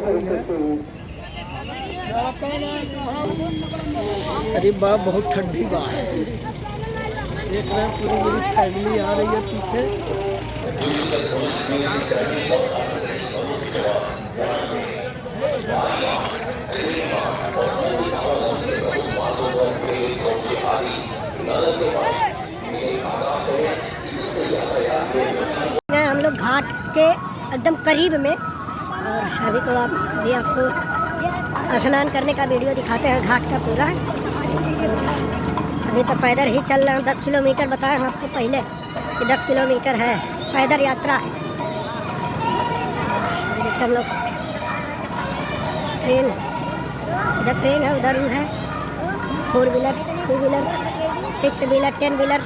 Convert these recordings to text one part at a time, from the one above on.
हुई है। अरे बाप बहुत ठंडी बात है। देख रहे हैं पूरी मेरी फैमिली आ रही है पीछे। हम लोग घाट के एकदम करीब में, और अभी तो आप भी आपको स्नान करने का वीडियो दिखाते हैं घाट का पूरा। अभी तो पैदल ही चल रहे हैं, 10 किलोमीटर बताया हम आपको पहले कि 10 किलोमीटर है पैदल यात्रा। हम लोग ट्रेन, इधर ट्रेन है उधर है 4 व्हीलर 2 व्हीलर 6 व्हीलर 10 व्हीलर।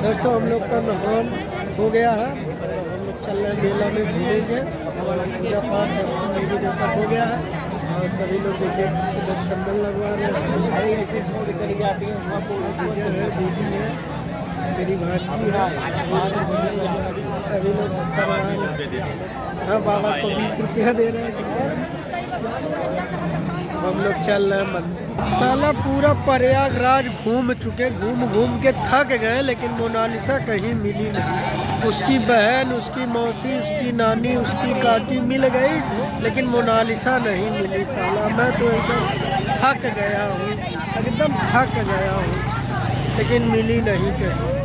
दोस्तों हम लोग का नहान हो गया है, हम लोग चल रहे हैं मेला में घूमेंगे। हमारा पूजा पाठ दर्शन देवी देवता हो गया है, और सभी लोग देखिए चंदन लगवा रहे हैं। दीदी है, मेरी भाभी है, सभी लोग करवा रहे हैं। हाँ बाबा को 20 रुपया दे रहे हैं। हम लोग चल रहे हैं मंदिर। साला पूरा प्रयागराज घूम चुके, घूम घूम के थक गए, लेकिन मोनालिसा कहीं मिली नहीं। उसकी बहन, उसकी मौसी, उसकी नानी, उसकी काकी मिल गई, लेकिन मोनालिसा नहीं मिली। साला मैं तो एकदम थक गया हूँ, एकदम थक गया हूँ, लेकिन मिली नहीं कहीं।